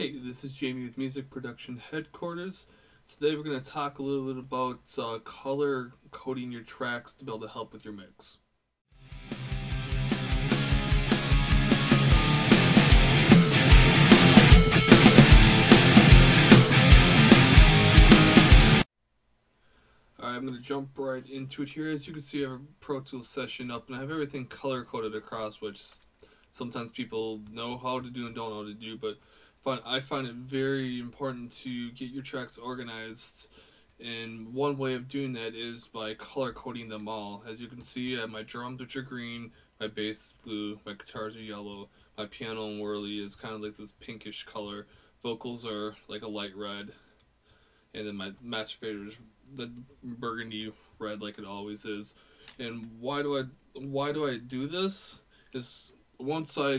Hey, this is Jamie with Music Production Headquarters. Today we're going to talk a little bit about color coding your tracks to be able to help with your mix. Alright, I'm going to jump right into it here. As you can see, I have a Pro Tools session up and I have everything color coded across, which sometimes people know how to do and don't know how to do, but I find it very important to get your tracks organized, and one way of doing that is by color coding them all. As you can see, I have my drums, which are green, my bass is blue, my guitars are yellow, my piano and whirly is kind of like this pinkish color, vocals are like a light red, and then my master fader is the burgundy red like it always is. And why do I do this? Is once I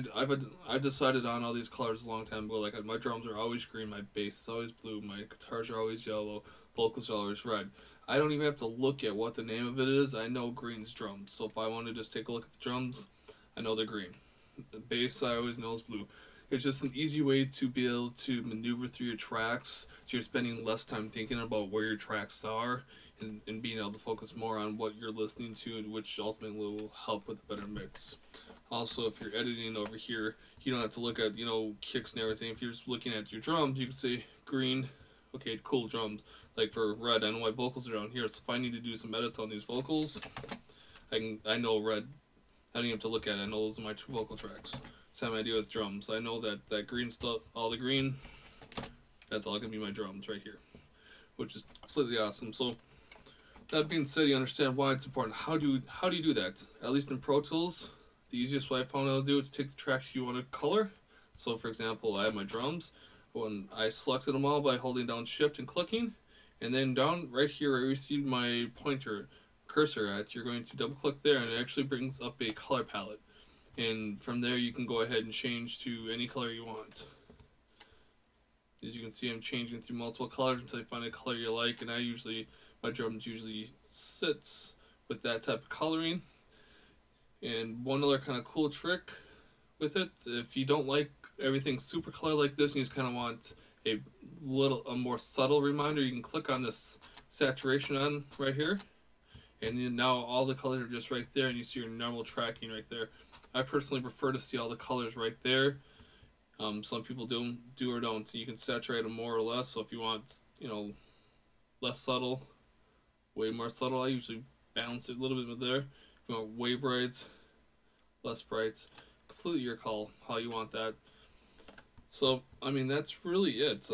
decided on all these colors a long time ago. Like my drums are always green, my bass is always blue, my guitars are always yellow, vocals are always red. I don't even have to look at what the name of it is. I know green's drums. So if I want to just take a look at the drums, I know they're green. The bass I always know is blue. It's just an easy way to be able to maneuver through your tracks, so you're spending less time thinking about where your tracks are and being able to focus more on what you're listening to, which ultimately will help with a better mix. Also, if you're editing over here, you don't have to look at, kicks and everything. If you're just looking at your drums, you can say green, okay, cool drums. Like for red, I know my vocals are down here, so if I need to do some edits on these vocals, I know red. I don't even have to look at it. I know those are my two vocal tracks. Same idea with drums. I know that green stuff, all the green, that's all gonna be my drums right here, which is completely awesome. So that being said, you understand why it's important. How do you do that? At least in Pro Tools, the easiest way I found out to do is take the tracks you want to color. So for example, I have my drums. When I selected them all by holding down Shift and clicking, and then down right here where you see my pointer cursor at, you're going to double click there and it actually brings up a color palette. And from there you can go ahead and change to any color you want. As you can see, I'm changing through multiple colors until I find a color you like, and my drums usually sits with that type of coloring. And one other kind of cool trick with it, if you don't like everything super color like this and you just kind of want a more subtle reminder, you can click on this saturation on right here, and now all the colors are just right there and you see your normal tracking right there. I personally prefer to see all the colors right there. Some people do or don't. You can saturate them more or less, so if you want less subtle, way more subtle, I usually balance it a little bit there. If you want way bright, less bright, completely your call how you want that. So that's really it.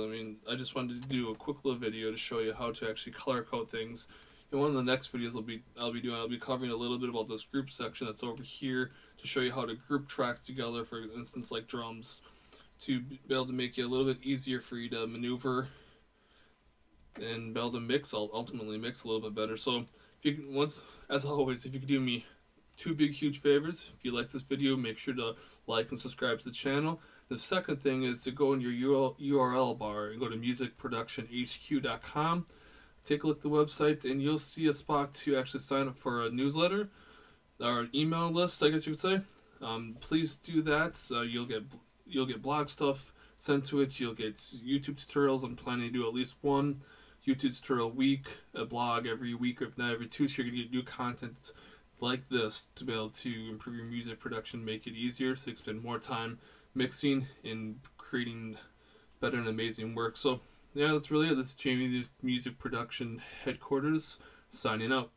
I just wanted to do a quick little video to show you how to actually color code things. In one of the next videos I'll be covering a little bit about this group section that's over here to show you how to group tracks together, for instance like drums, to be able to make it a little bit easier for you to maneuver and be able to ultimately mix a little bit better. So as always, if you could do me two big huge favors. If you like this video, make sure to like and subscribe to the channel. The second thing is to go in your URL bar and go to musicproductionhq.com. Take a look at the website and you'll see a spot to actually sign up for a newsletter or an email list, I guess you could say. Please do that. You'll get blog stuff sent to it. You'll get YouTube tutorials. I'm planning to do at least one YouTube tutorial a week, a blog every week, if not every two. So you're gonna get new content like this to be able to improve your music production, make it easier, so you can spend more time mixing and creating better and amazing work. So yeah, that's really it. This is Jamie, the Music Production Headquarters, signing out.